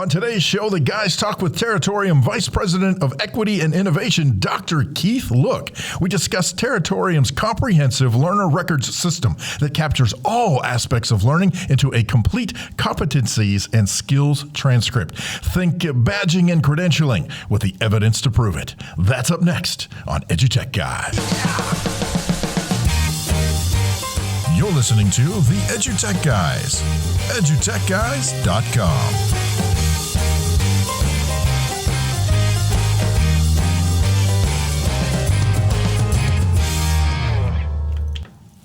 On today's show, the guys talk with Territorium Vice President of Equity and Innovation, Dr. Keith Look. We discuss Territorium's comprehensive learner records system that captures all aspects of learning into a complete competencies and skills transcript. Think badging and credentialing with the evidence to prove it. That's up next on EduTechGuys. You're listening to the EduTechGuys, EduTechGuys.com.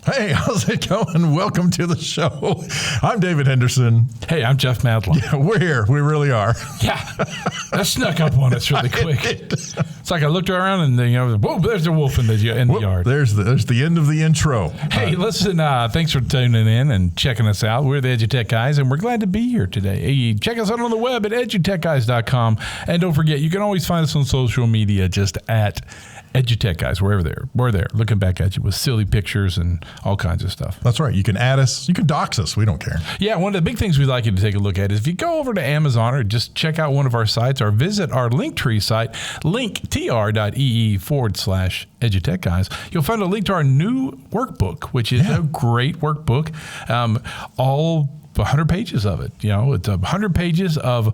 Hey, how's it going? Welcome to the show. I'm David Henderson. Hey, I'm Jeff Madlin. Yeah, we're here. We really are. Yeah, that snuck up on us really quick. It's like I looked around and whoa, there's a wolf in the yard. There's the end of the intro. Hey, listen, thanks for tuning in and checking us out. We're the EduTech Guys, and we're glad to be here today. Hey, check us out on the web at edutechguys.com. And don't forget, you can always find us on social media just at EduTech Guys, we're there, looking back at you with silly pictures and all kinds of stuff. That's right. You can add us. You can dox us. We don't care. Yeah, one of the big things we'd like you to take a look at is if you go over to Amazon or just check out one of our sites or visit our Linktree site, linktr.ee/EduTechGuys, you'll find a link to our new workbook, which is a great workbook. All 100 pages of it. It's 100 pages of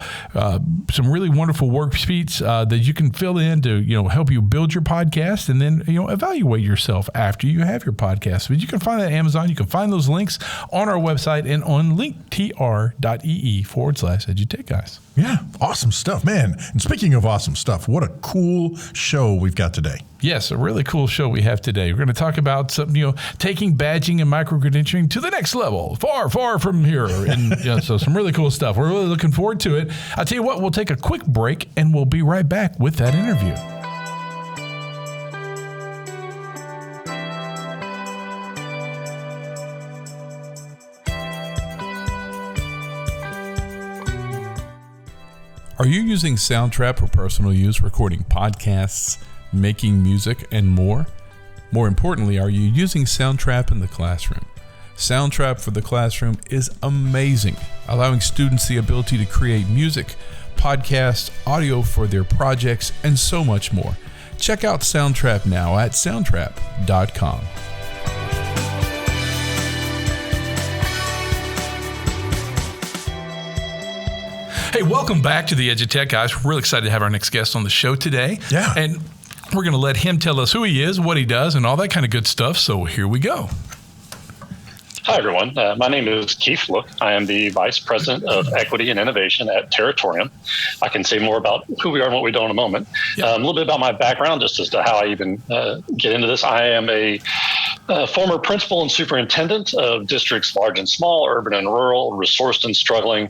some really wonderful worksheets that you can fill in to, help you build your podcast and then, evaluate yourself after you have your podcast. But you can find that at Amazon. You can find those links on our website and on linktr.ee/EduTechGuys. Yeah, awesome stuff, man. And speaking of awesome stuff, what a cool show we've got today. Yes, a really cool show we have today. We're going to talk about taking badging and micro-credentialing to the next level, far, far from here. And so some really cool stuff. We're really looking forward to it. I'll tell you what, we'll take a quick break and we'll be right back with that interview. Are you using Soundtrap for personal use, recording podcasts, making music, and more? More importantly, are you using Soundtrap in the classroom? Soundtrap for the classroom is amazing, allowing students the ability to create music, podcasts, audio for their projects, and so much more. Check out Soundtrap now at soundtrap.com. Hey, welcome back to the EduTech Guys. We're really excited to have our next guest on the show today. Yeah. And we're going to let him tell us who he is, what he does, and all that kind of good stuff. So here we go. Hi, everyone. My name is Keith Look. I am the Vice President of Equity and Innovation at Territorium. I can say more about who we are and what we do in a moment. A little bit about my background, just as to how I even get into this. I am a former principal and superintendent of districts large and small, urban and rural, resourced and struggling.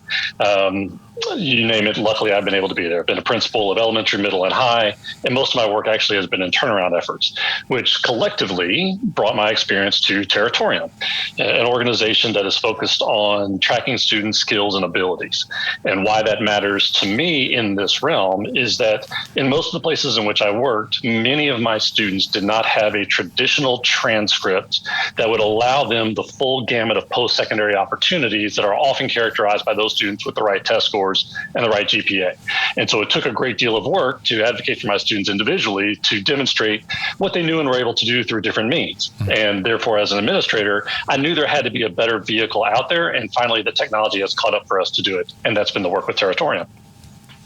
You name it. Luckily, I've been able to be there. I've been a principal of elementary, middle, and high, and most of my work actually has been in turnaround efforts, which collectively brought my experience to Territorium, an organization that is focused on tracking students' skills and abilities. And why that matters to me in this realm is that in most of the places in which I worked, many of my students did not have a traditional transcript that would allow them the full gamut of post-secondary opportunities that are often characterized by those students with the right test scores and the right GPA. And so it took a great deal of work to advocate for my students individually to demonstrate what they knew and were able to do through different means. And therefore, as an administrator, I knew there had to be a better vehicle out there. And finally, the technology has caught up for us to do it. And that's been the work with Territorium.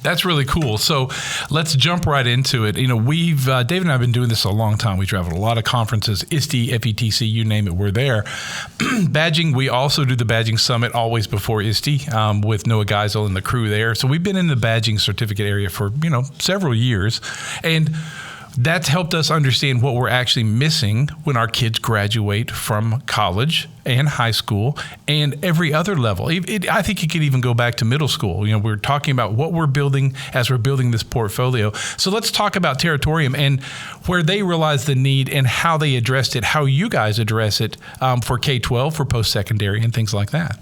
That's really cool. So let's jump right into it. We've, Dave and I have been doing this a long time. We traveled a lot of conferences, ISTE, FETC, you name it, we're there. Badging, we also do the Badging Summit always before ISTE with Noah Geisel and the crew there. So we've been in the badging certificate area for, several years. And that's helped us understand what we're actually missing when our kids graduate from college and high school and every other level. I think it could even go back to middle school. We're talking about what we're building as we're building this portfolio. So let's talk about Territorium and where they realized the need and how they addressed it, how you guys address it for K-12, for post-secondary and things like that.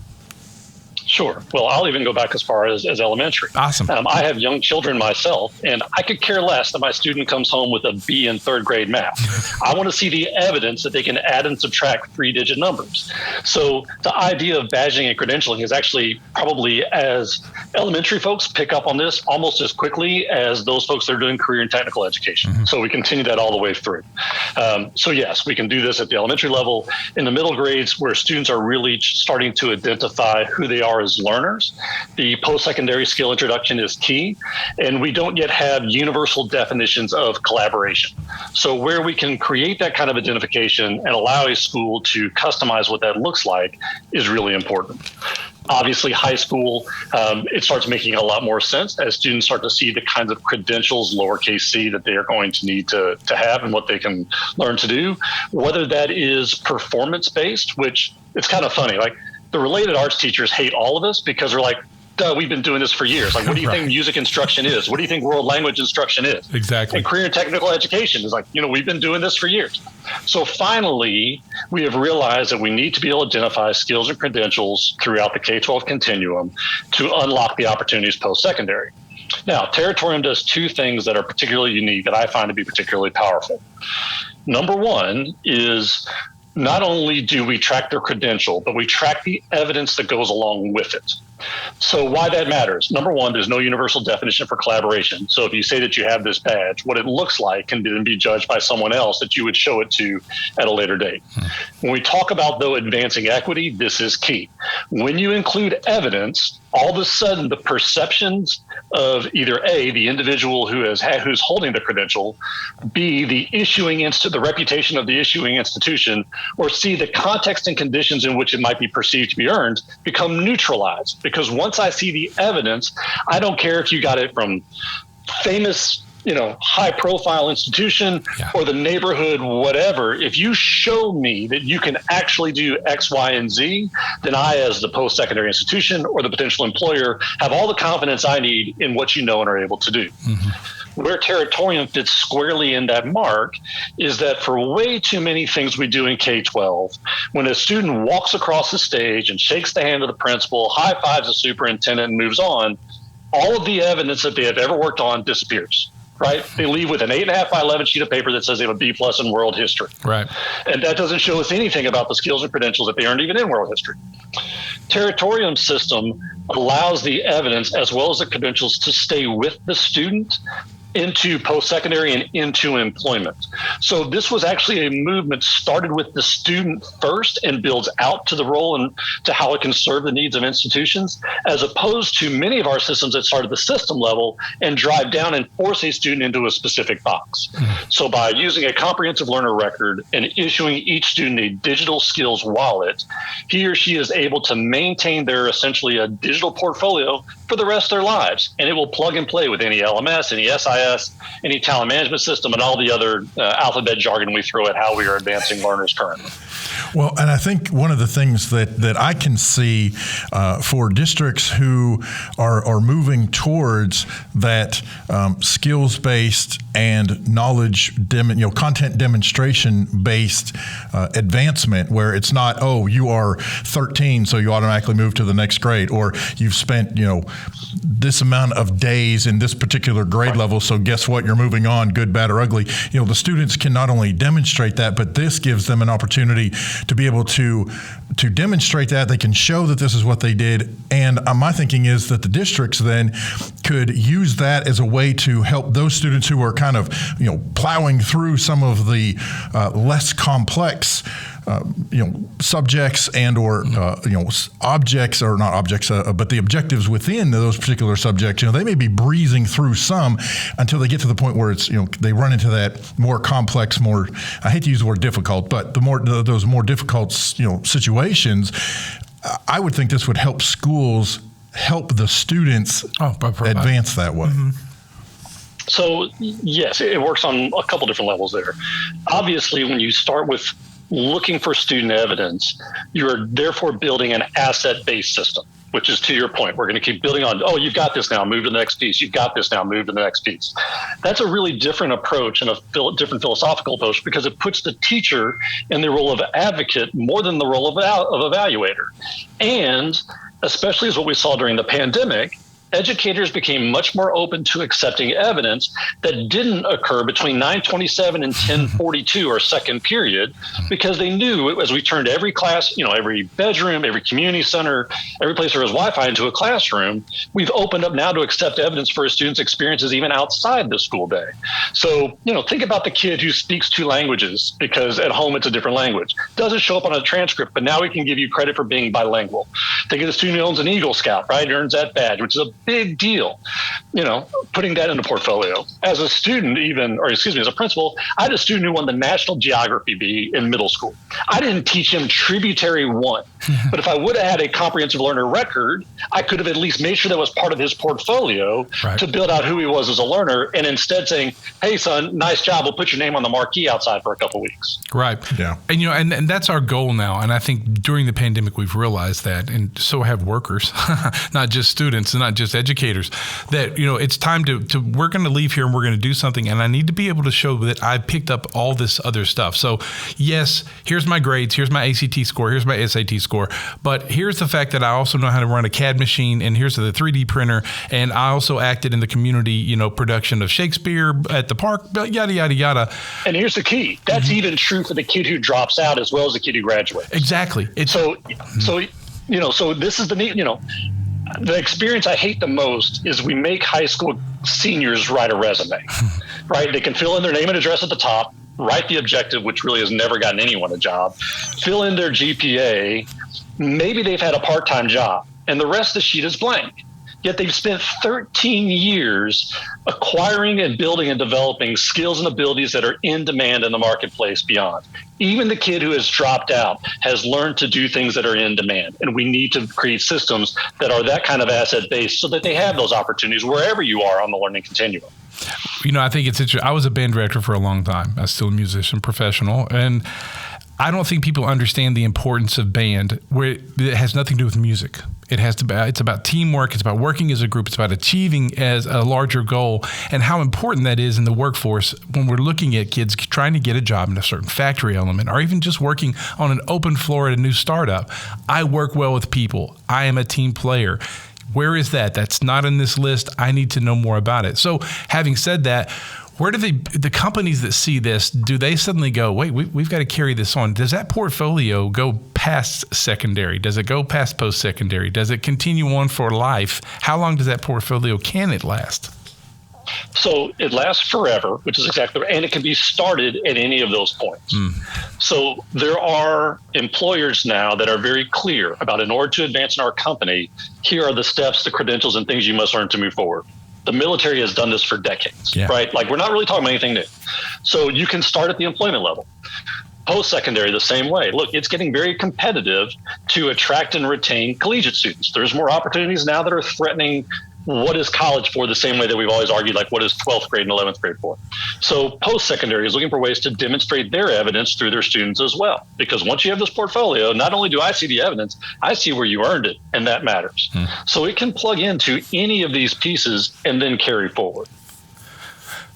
Sure. Well, I'll even go back as far as elementary. Awesome. I have young children myself, and I could care less that my student comes home with a B in third grade math. I want to see the evidence that they can add and subtract 3-digit numbers. So the idea of badging and credentialing is actually probably, as elementary folks pick up on this almost as quickly as those folks that are doing career and technical education. Mm-hmm. So we continue that all the way through. So yes, we can do this at the elementary level. In the middle grades, where students are really starting to identify who they are as learners, the post-secondary skill introduction is key, and we don't yet have universal definitions of collaboration. So where we can create that kind of identification and allow a school to customize what that looks like is really important. Obviously, high school, it starts making a lot more sense as students start to see the kinds of credentials, lowercase c, that they are going to need to have and what they can learn to do, whether that is performance-based, which it's kind of funny. Like, the related arts teachers hate all of us because they're like, duh, we've been doing this for years. Like, what do you think music instruction is? What do you think world language instruction is? Exactly. And career and technical education is like, we've been doing this for years. So finally, we have realized that we need to be able to identify skills and credentials throughout the K-12 continuum to unlock the opportunities post-secondary. Now, Territorium does two things that are particularly unique that I find to be particularly powerful. Number one is, not only do we track their credential, but we track the evidence that goes along with it. So why that matters? Number one, there's no universal definition for collaboration. So if you say that you have this badge, what it looks like can then be judged by someone else that you would show it to at a later date. When we talk about, though, advancing equity, this is key. When you include evidence, all of a sudden the perceptions of either A, the individual who's holding the credential, B, the reputation of the issuing institution, or C, the context and conditions in which it might be perceived to be earned become neutralized. Because once I see the evidence, I don't care if you got it from famous, high profile institution or the neighborhood, whatever. If you show me that you can actually do X, Y, and Z, then I, as the post-secondary institution or the potential employer, have all the confidence I need in what you know and are able to do. Mm-hmm. Where Territorium fits squarely in that mark is that for way too many things we do in K-12, when a student walks across the stage and shakes the hand of the principal, high fives the superintendent, and moves on, all of the evidence that they have ever worked on disappears. Right? They leave with an 8.5 by 11 sheet of paper that says they have a B+ in world history. Right. And that doesn't show us anything about the skills and credentials that they earned even in world history. Territorium's system allows the evidence as well as the credentials to stay with the student into post-secondary and into employment. So this was actually a movement started with the student first and builds out to the role and to how it can serve the needs of institutions, as opposed to many of our systems that start at the system level and drive down and force a student into a specific box. Mm-hmm. So by using a comprehensive learner record and issuing each student a digital skills wallet, he or she is able to maintain their essentially a digital portfolio for the rest of their lives. And it will plug and play with any LMS, any SIS, any talent management system, and all the other alphabet jargon we throw at how we are advancing learners currently. Well, and I think one of the things that I can see for districts who are moving towards that skills-based and knowledge, content demonstration-based advancement, where it's not, you are 13, so you automatically move to the next grade, or you've spent, this amount of days in this particular grade level, so guess what? You're moving on, good, bad, or ugly. The students can not only demonstrate that, but this gives them an opportunity to be able to demonstrate that. They can show that this is what they did. And my thinking is that the districts then could use that as a way to help those students who are kind of, plowing through some of the less complex subjects and or objects, or not objects, but the objectives within those particular subjects. They may be breezing through some until they get to the point where it's they run into that more complex, more, I hate to use the word difficult, but those more difficult situations. I would think this would help schools help the students advance that way. Mm-hmm. So yes, it works on a couple different levels there. Obviously, when you start with looking for student evidence, you're therefore building an asset-based system, which is to your point. We're going to keep building on, you've got this now, move to the next piece. You've got this now, move to the next piece. That's a really different approach and a different philosophical approach, because it puts the teacher in the role of advocate more than the role of evaluator. And especially as what we saw during the pandemic, educators became much more open to accepting evidence that didn't occur between 9:27 and 10:42 or second period, because they knew as we turned every class, every bedroom, every community center, every place there was Wi-Fi into a classroom, we've opened up now to accept evidence for a student's experiences even outside the school day. So, think about the kid who speaks 2 languages because at home it's a different language. Doesn't show up on a transcript, but now we can give you credit for being bilingual. Think of the student who owns an Eagle Scout, right? Earns that badge, which is a big deal, putting that in a portfolio. As a student, as a principal, I had a student who won the National Geography bee in middle school. I didn't teach him Tributary 1, but if I would have had a comprehensive learner record, I could have at least made sure that was part of his portfolio to build out who he was as a learner, and instead saying, hey, son, nice job. We'll put your name on the marquee outside for a couple weeks. Right. Yeah. And, and that's our goal now. And I think during the pandemic, we've realized that, and so have workers, not just students and not just educators, that, it's time to we're going to leave here and we're going to do something. And I need to be able to show that I picked up all this other stuff. So yes, here's my grades, here's my ACT score, here's my SAT score, but here's the fact that I also know how to run a CAD machine, and here's the 3D printer. And I also acted in the community, production of Shakespeare at the park, yada, yada, yada. And here's the key. That's even true for the kid who drops out as well as the kid who graduates. Exactly. So this is the neat, the experience I hate the most is we make high school seniors write a resume, right? They can fill in their name and address at the top, write the objective, which really has never gotten anyone a job, fill in their GPA, maybe they've had a part-time job, and the rest of the sheet is blank. Yet they've spent 13 years acquiring and building and developing skills and abilities that are in demand in the marketplace beyond. Even the kid who has dropped out has learned to do things that are in demand. And we need to create systems that are that kind of asset based so that they have those opportunities wherever you are on the learning continuum. I think it's interesting. I was a band director for a long time. I was still a musician, professional. And I don't think people understand the importance of band, where it has nothing to do with music. It's about teamwork. It's about working as a group. It's about achieving as a larger goal, and how important that is in the workforce when we're looking at kids trying to get a job in a certain factory element, or even just working on an open floor at a new startup. I work well with people. I am a team player. Where is that? That's not in this list. I need to know more about it. So having said that, where do the companies that see this, do they suddenly go, wait, we've got to carry this on? Does that portfolio go past secondary? Does it go past post-secondary? Does it continue on for life? How long does that portfolio, can it last? So it lasts forever, which is exactly right. And it can be started at any of those points. So there are employers now that are very clear about, in order to advance in our company, here are the steps, the credentials, and things you must learn to move forward. The military has done this for decades, right? Like, we're not really talking about anything new. So you can start at the employment level. Post-secondary, the same way. Look, it's getting very competitive to attract and retain collegiate students. There's more opportunities now that are threatening what is college for, the same way that we've always argued, like, what is 12th grade and 11th grade for? So post-secondary is looking for ways to demonstrate their evidence through their students as well. Because once you have this portfolio, not only do I see the evidence, I see where you earned it, and that matters. So it can plug into any of these pieces and then carry forward.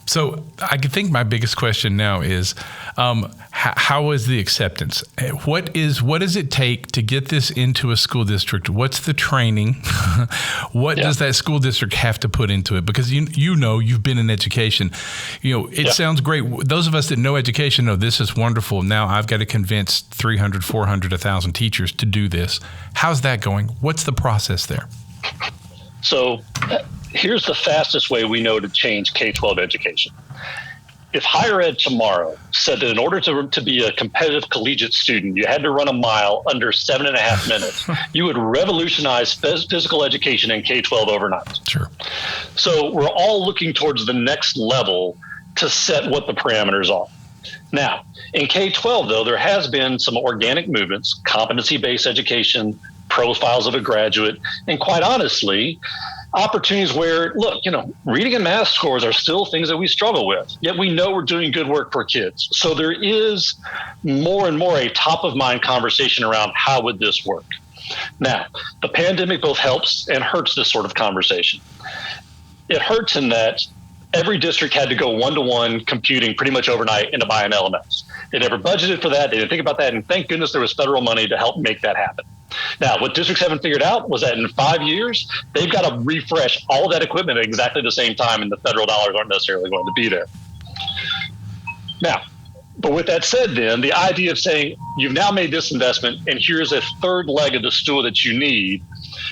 So I think my biggest question now is, how is the acceptance? What does it take to get this into a school district? What's the training? What does that school district have to put into it? Because you've been in education. It sounds great. Those of us that know education know this is wonderful. Now I've got to convince 300, 400, 1,000 teachers to do this. How's that going? What's the process there? So here's the fastest way we know to change K-12 education. If higher ed tomorrow said that in order to be a competitive collegiate student, you had to run a mile under 7.5 minutes, you would revolutionize physical education in K-12 overnight. Sure. So we're all looking towards the next level to set what the parameters are. Now, in K-12, though, there has been some organic movements, competency-based education, profiles of a graduate, and quite honestly, opportunities where, look, reading and math scores are still things that we struggle with, yet we know we're doing good work for kids. So there is more and more a top of mind conversation around how would this work? Now, the pandemic both helps and hurts this sort of conversation. It hurts in that every district had to go one-to-one computing pretty much overnight into buy an LMS. They never budgeted for that. They didn't think about that. And thank goodness there was federal money to help make that happen. Now, what districts haven't figured out was that in 5 years, they've got to refresh all of that equipment at exactly the same time, and the federal dollars aren't necessarily going to be there. Now, but with that said, then, the idea of saying you've now made this investment and here's a third leg of the stool that you need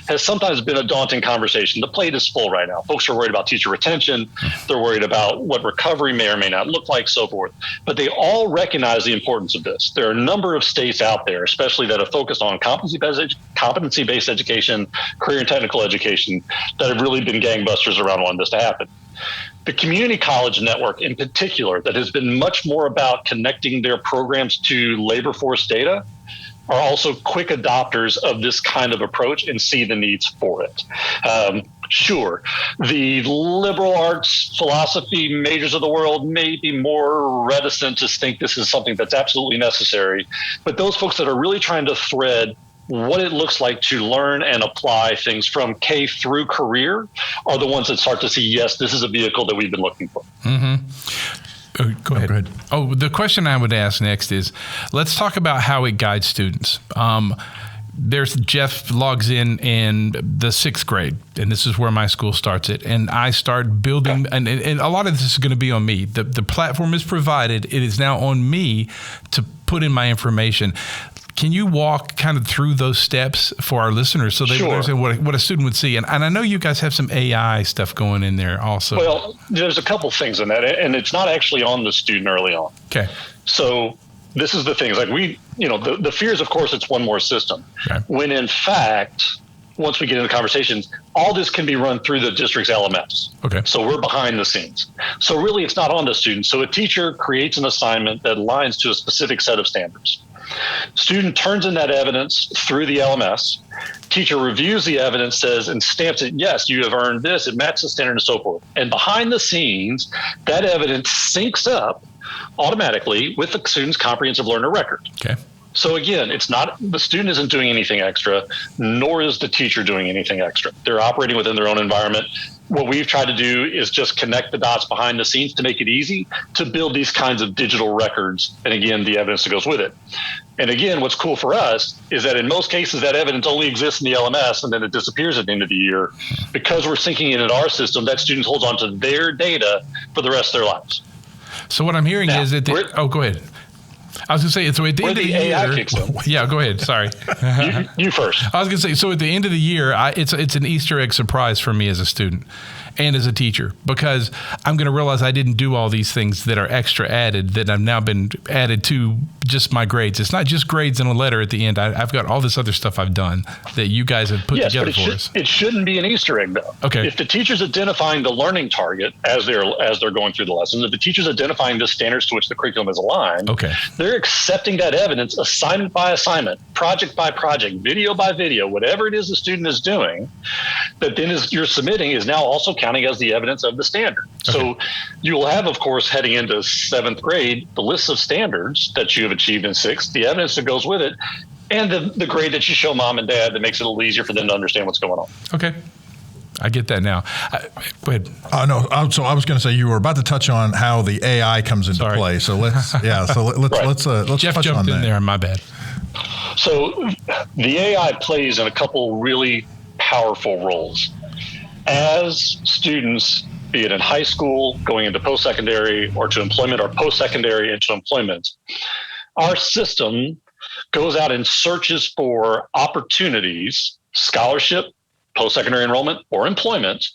has sometimes been a daunting conversation. The plate is full right now. Folks are worried about teacher retention. They're worried about what recovery may or may not look like, so forth. But they all recognize the importance of this. There are a number of states out there, especially that are focused on competency-based education, career and technical education, that have really been gangbusters around wanting this to happen. The community college network in particular, that has been much more about connecting their programs to labor force data, are also quick adopters of this kind of approach and see the needs for it. Sure, the liberal arts, philosophy majors of the world may be more reticent to think this is something that's absolutely necessary, but those folks that are really trying to thread what it looks like to learn and apply things from K through career are the ones that start to see, yes, this is a vehicle that we've been looking for. Go ahead. Oh, the question I would ask next is, let's talk about how it guides students. There's Jeff logs in the sixth grade, and this is where my school starts it. And I start building, and a lot of this is going to be on me. The platform is provided. It is now on me to put in my information. Can you walk kind of through those steps for our listeners so they understand what a student would see? And I know you guys have some AI stuff going in there also. Well, there's a couple things in that, and it's not actually on the student early on. Okay. So this is the thing. It's like the fears, of course, it's one more system. Okay. When in fact, once we get into conversations, all this can be run through the district's LMS. Okay. So we're behind the scenes. So really, it's not on the student. So a teacher creates an assignment that aligns to a specific set of standards. Student turns in that evidence through the LMS. Teacher reviews the evidence, says, and stamps it, yes, you have earned this, it matches the standard and so forth. And behind the scenes, that evidence syncs up automatically with the student's comprehensive learner record. Okay. So again, it's not, the student isn't doing anything extra, nor is the teacher doing anything extra. They're operating within their own environment. What we've tried to do is just connect the dots behind the scenes to make it easy to build these kinds of digital records. And again, the evidence that goes with it. And again, what's cool for us is that in most cases, that evidence only exists in the LMS and then it disappears at the end of the year. Because we're syncing it in our system, that student holds on to their data for the rest of their lives. So what I'm hearing is that, go ahead. I was going to say, so at the end of the AI year, kicks in. Yeah, go ahead. Sorry. you first. I was going to say, so at the end of the year, it's an Easter egg surprise for me as a student and as a teacher, because I'm going to realize I didn't do all these things that are extra added that have now been added to just my grades. It's not just grades and a letter at the end. I've got all this other stuff I've done that you guys have put together for us. It shouldn't be an Easter egg, though. Okay. If the teacher's identifying the learning target as they're going through the lessons, if the teacher's identifying the standards to which the curriculum is aligned, they're accepting that evidence assignment by assignment, project by project, video by video, whatever it is the student is doing, that then you're submitting is now also counting as the evidence of the standard. Okay. So you will have, of course, heading into seventh grade, the list of standards that you have achieved in sixth, the evidence that goes with it, and the grade that you show mom and dad that makes it a little easier for them to understand what's going on. Okay. I get that now. Go ahead. No. So I was going to say you were about to touch on how the AI comes into play. So let's Jeff touch jumped on in that. there. My bad. So the AI plays in a couple really powerful roles. As students, be it in high school, going into post-secondary, or to employment, or post-secondary into employment, our system goes out and searches for opportunities, scholarship, post-secondary enrollment, or employment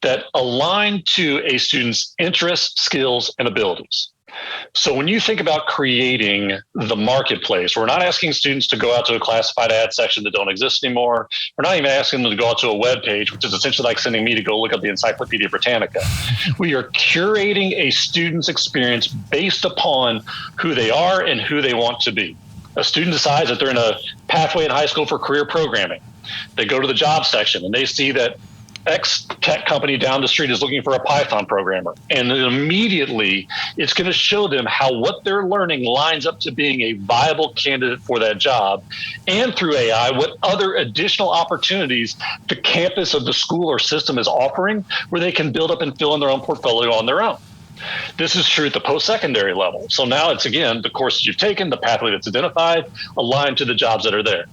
that align to a student's interests, skills, and abilities. So when you think about creating the marketplace, we're not asking students to go out to a classified ad section that don't exist anymore. We're not even asking them to go out to a web page, which is essentially like sending me to go look up the Encyclopedia Britannica. We are curating a student's experience based upon who they are and who they want to be. A student decides that they're in a pathway in high school for career programming. They go to the job section and they see that X tech company down the street is looking for a Python programmer. And then immediately it's going to show them how what they're learning lines up to being a viable candidate for that job. And through AI, what other additional opportunities the campus of the school or system is offering where they can build up and fill in their own portfolio on their own. This is true at the post-secondary level. So now it's, again, the courses you've taken, the pathway that's identified, aligned to the jobs that are there.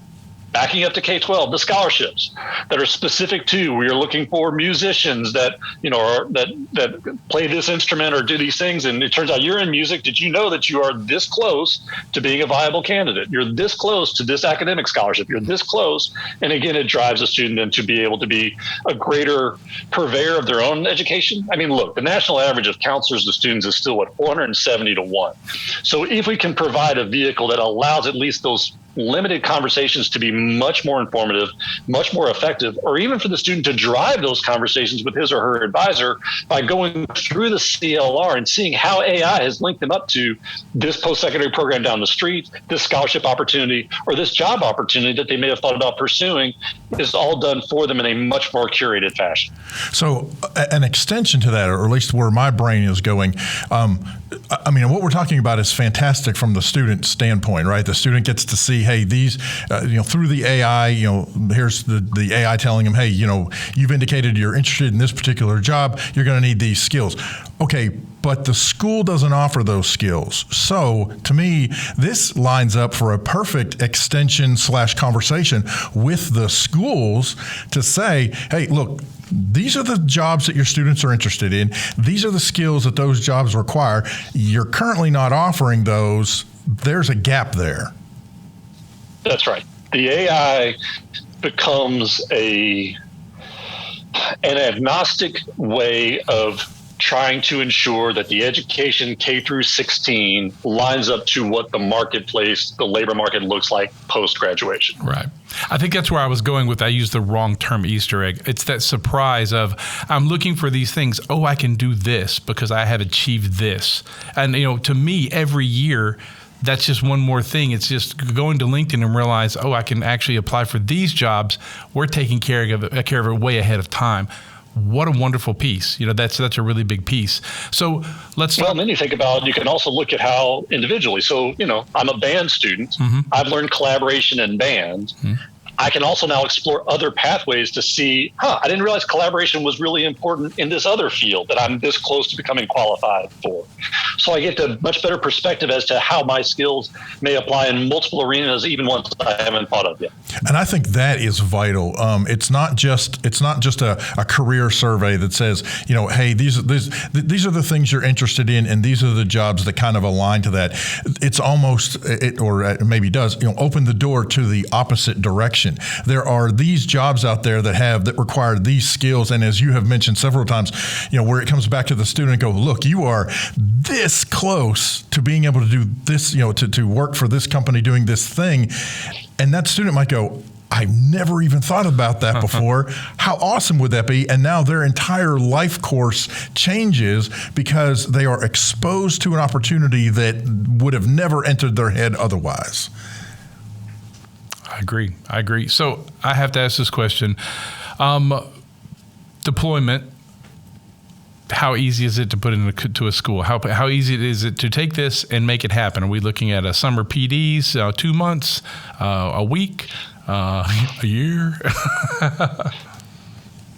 backing up to K-12, the scholarships that are specific to, we are looking for musicians that, that play this instrument or do these things. And it turns out you're in music. Did you know that you are this close to being a viable candidate? You're this close to this academic scholarship. You're this close. And again, it drives a student then to be able to be a greater purveyor of their own education. I mean, look, the national average of counselors to students is still 470 to 1. So if we can provide a vehicle that allows at least those limited conversations to be much more informative, much more effective, or even for the student to drive those conversations with his or her advisor by going through the CLR and seeing how AI has linked them up to this post-secondary program down the street, this scholarship opportunity, or this job opportunity that they may have thought about pursuing, is all done for them in a much more curated fashion. So an extension to that, or at least where my brain is going, I mean, what we're talking about is fantastic from the student standpoint, right? The student gets to see, hey, these, through the AI, here's the AI telling them, hey, you've indicated you're interested in this particular job. You're going to need these skills. Okay, but the school doesn't offer those skills. So to me, this lines up for a perfect extension / conversation with the schools to say, hey, look, these are the jobs that your students are interested in. These are the skills that those jobs require. You're currently not offering those. There's a gap there. That's right. The AI becomes an agnostic way of trying to ensure that the education K through 16 lines up to what the marketplace, the labor market looks like post-graduation. Right. I think that's where I was going with, I used the wrong term, Easter egg. It's that surprise of, I'm looking for these things. Oh, I can do this because I have achieved this. And, to me, every year, that's just one more thing. It's just going to LinkedIn and realize, oh, I can actually apply for these jobs. We're taking care of it way ahead of time. What a wonderful piece. That's a really big piece. So let's. Well, and then you think about, you can also look at how individually. So, I'm a band student. Mm-hmm. I've learned collaboration in band. Mm-hmm. I can also now explore other pathways to see, I didn't realize collaboration was really important in this other field that I'm this close to becoming qualified for. So I get a much better perspective as to how my skills may apply in multiple arenas, even ones I haven't thought of yet. And I think that is vital. It's not just a career survey that says, hey, these are the things you're interested in, and these are the jobs that kind of align to that. It's almost, or it maybe does, open the door to the opposite direction. There are these jobs out there that require these skills, and as you have mentioned several times, where it comes back to the student and go, look, you are this close to being able to do this, to work for this company doing this thing, and that student might go, I've never even thought about that before. How awesome would that be? And now their entire life course changes because they are exposed to an opportunity that would have never entered their head otherwise. I agree. So I have to ask this question. Deployment, how easy is it to put into a school? How easy is it to take this and make it happen? Are we looking at a summer PDs, 2 months, a week, a year?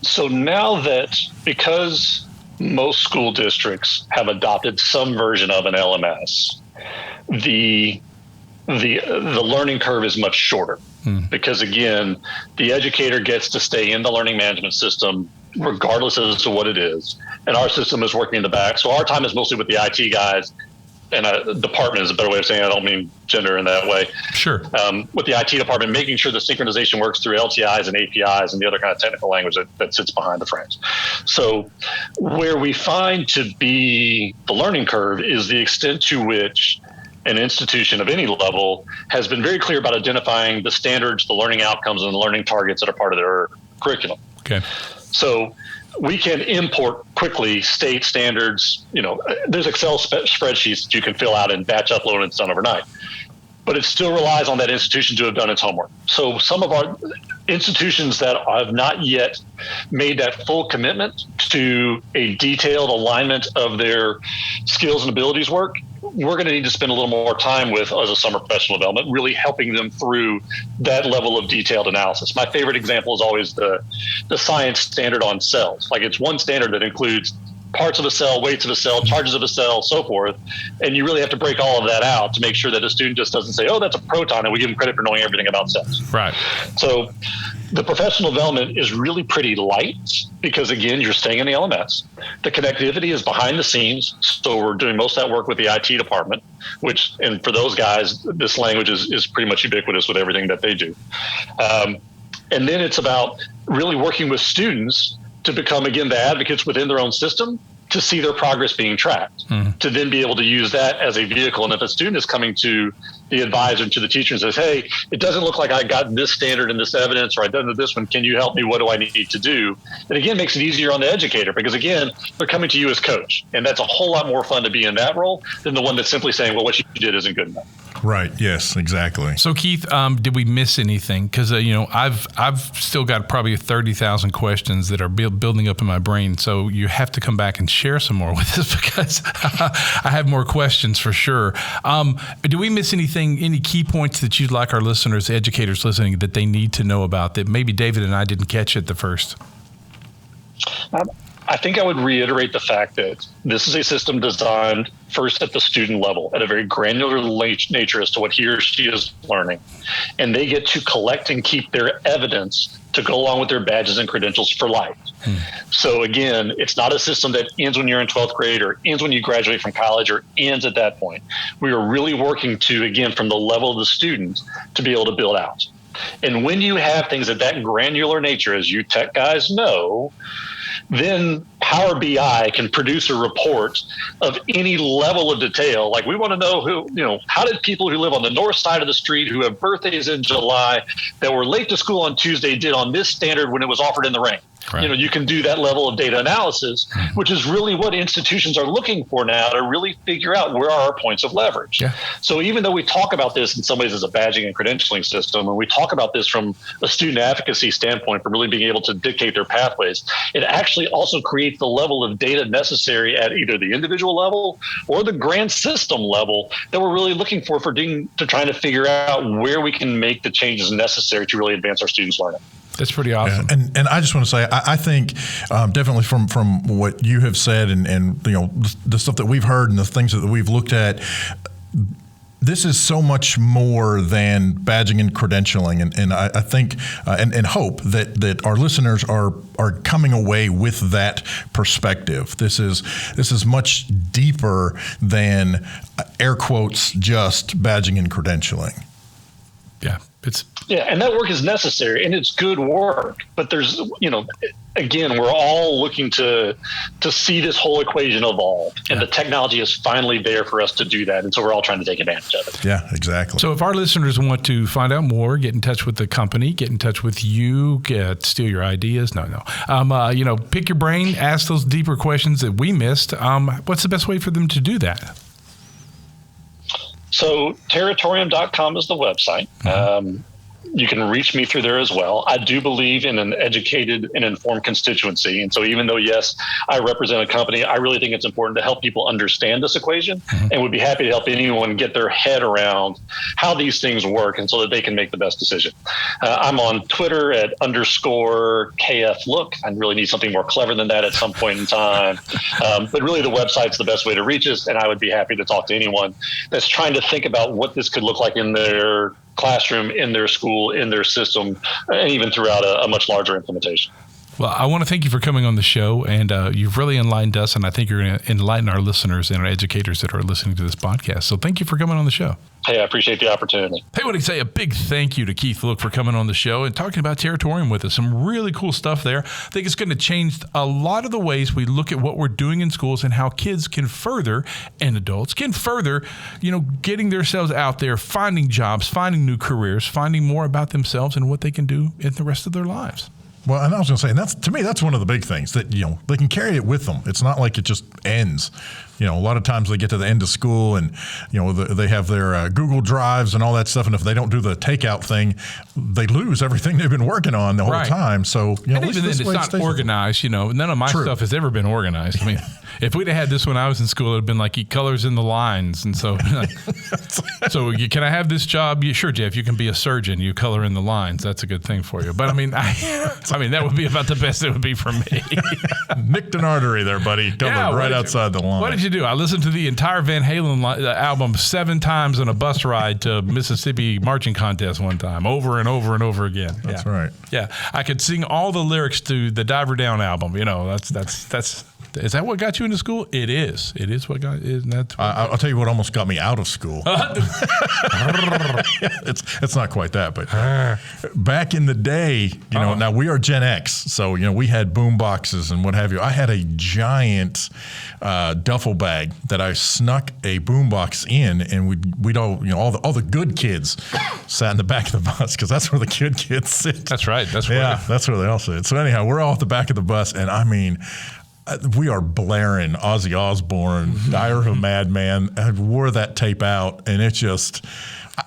So now that, because most school districts have adopted some version of an LMS, the learning curve is much shorter. Because again, the educator gets to stay in the learning management system regardless as to what it is. And our system is working in the back. So our time is mostly with the IT guys, and department is a better way of saying it. I don't mean gender in that way. Sure. With the IT department, making sure the synchronization works through LTIs and APIs and the other kind of technical language that sits behind the frames. So where we find to be the learning curve is the extent to which an institution of any level has been very clear about identifying the standards, the learning outcomes, and the learning targets that are part of their curriculum. Okay. So we can import quickly state standards. There's Excel spreadsheets that you can fill out and batch upload, and it's done overnight. But it still relies on that institution to have done its homework. So some of our institutions that have not yet made that full commitment to a detailed alignment of their skills and abilities work, we're going to need to spend a little more time with as a summer professional development, really helping them through that level of detailed analysis. My favorite example is always the science standard on cells. Like, it's one standard that includes parts of a cell, weights of a cell, charges of a cell, so forth. And you really have to break all of that out to make sure that a student just doesn't say, oh, that's a proton, and we give them credit for knowing everything about cells. Right. So the professional development is really pretty light because, again, you're staying in the LMS. The connectivity is behind the scenes. So we're doing most of that work with the IT department, which, and for those guys, this language is pretty much ubiquitous with everything that they do. And then it's about really working with students to become, again, the advocates within their own system to see their progress being tracked, to then be able to use that as a vehicle. And if a student is coming to the advisor and to the teacher and says, hey, it doesn't look like I got this standard and this evidence, or I done this one, can you help me? What do I need to do? It again makes it easier on the educator because, again, they're coming to you as coach. And that's a whole lot more fun to be in that role than the one that's simply saying, well, what you did isn't good enough. Right. Yes, exactly. So, Keith, did we miss anything? Because, I've still got probably 30,000 questions that are building up in my brain. So you have to come back and share some more with us because I have more questions for sure. Do we miss anything, any key points that you'd like our listeners, educators listening, that they need to know about that maybe David and I didn't catch at the first? I think I would reiterate the fact that this is a system designed first at the student level, at a very granular nature as to what he or she is learning. And they get to collect and keep their evidence to go along with their badges and credentials for life. So again, it's not a system that ends when you're in 12th grade or ends when you graduate from college or ends at that point. We are really working to, again, from the level of the student to be able to build out. And when you have things of that granular nature, as you tech guys know, then Power BI can produce a report of any level of detail. Like we want to know how did people who live on the north side of the street who have birthdays in July that were late to school on Tuesday did on this standard when it was offered in the rain. Right. You can do that level of data analysis, which is really what institutions are looking for now to really figure out where are our points of leverage. Yeah. So even though we talk about this in some ways as a badging and credentialing system, and we talk about this from a student advocacy standpoint, from really being able to dictate their pathways, it actually also creates the level of data necessary at either the individual level or the grand system level that we're really looking for trying to figure out where we can make the changes necessary to really advance our students' learning. That's pretty awesome. Yeah. And I just want to say, I think definitely from what you have said and the stuff that we've heard and the things that we've looked at, this is so much more than badging and credentialing. And I think and hope that our listeners are coming away with that perspective. This is much deeper than air quotes just badging and credentialing. Yeah. And that work is necessary and it's good work. But there's, again, we're all looking to see this whole equation evolve. And the technology is finally there for us to do that. And so we're all trying to take advantage of it. Yeah, exactly. So if our listeners want to find out more, get in touch with the company, get in touch with you, steal your ideas. No. Pick your brain, ask those deeper questions that we missed. What's the best way for them to do that? So Territorium.com is the website. You can reach me through there as well. I do believe in an educated and informed constituency. And so even though, yes, I represent a company, I really think it's important to help people understand this equation and would be happy to help anyone get their head around how these things work and so that they can make the best decision. I'm on Twitter at _KFLook. I really need something more clever than that at some point in time. But really the website's the best way to reach us. And I would be happy to talk to anyone that's trying to think about what this could look like in their classroom, in their school, in their system, and even throughout a much larger implementation. Well, I want to thank you for coming on the show, and you've really enlightened us, and I think you're going to enlighten our listeners and our educators that are listening to this podcast. So thank you for coming on the show. Hey, I appreciate the opportunity. Hey, I want to say a big thank you to Keith Look for coming on the show and talking about Territorium with us. Some really cool stuff there. I think it's going to change a lot of the ways we look at what we're doing in schools and how kids can further, and adults can further, getting themselves out there, finding jobs, finding new careers, finding more about themselves and what they can do in the rest of their lives. Well, and I was going to say, and that's one of the big things that, they can carry it with them. It's not like it just ends. A lot of times they get to the end of school and, they have their Google Drives and all that stuff. And if they don't do the takeout thing, they lose everything they've been working on the whole time. So, and even then, it's not organized. None of my stuff has ever been organized. I mean, if we'd have had this when I was in school, it'd been like he colors in the lines. And so, can I have this job? Yeah, sure, Jeff, you can be a surgeon. You color in the lines. That's a good thing for you. But I mean, mean, that would be about the best it would be for me. Nicked an artery there, buddy. Coming right outside the line. What did you do? I listened to the entire Van Halen album 7 times on a bus ride to Mississippi marching contest one time, over and over and over again. That's right. Yeah, I could sing all the lyrics to the Diver Down album. You know, that's. Is that what got you into school? It is. It is what got. Isn't that? I'll tell you what almost got me out of school. It's not quite that, but back in the day, now we are Gen X, so we had boom boxes and what have you. I had a giant duffel bag that I snuck a boom box in, and we'd all the good kids sat in the back of the bus because that's where the good kids sit. That's right. That's where they all sit. So anyhow, we're all at the back of the bus, and I mean, we are blaring Ozzy Osbourne, Diary of a Madman. I wore that tape out, and it just,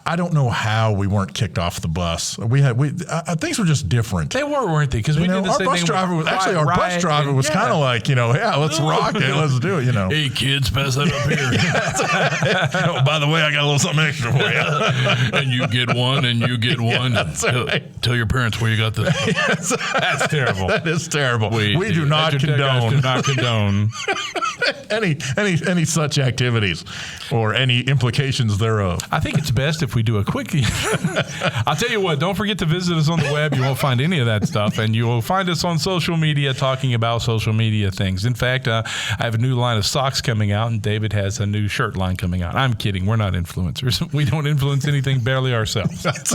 I don't know how we weren't kicked off the bus. Things were just different. They weren't they? Because we did the our same bus thing. Driver was actually our bus driver was kind of like, let's rock it, let's do it. Hey kids, pass that up here. Oh, by the way, I got a little something extra for you. And you get one, and you get one. Tell your parents where you got this. That's terrible. That is terrible. We do not condone. Do not condone any such activities or any implications thereof. I think it's best if we do a quickie. I'll tell you what, don't forget to visit us on the web. You won't find any of that stuff. And you will find us on social media talking about social media things. In fact, I have a new line of socks coming out, and David has a new shirt line coming out. I'm kidding. We're not influencers. We don't influence anything, barely ourselves. That's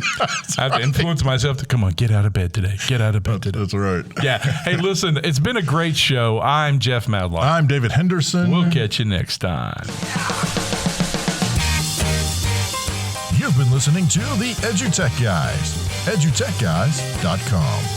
I have to influence myself to, come on, get out of bed today. Get out of bed today. That's right. Yeah. Hey, listen, it's been a great show. I'm Jeff Madlock. I'm David Henderson. We'll catch you next time. You've been listening to the EduTech Guys, edutechguys.com.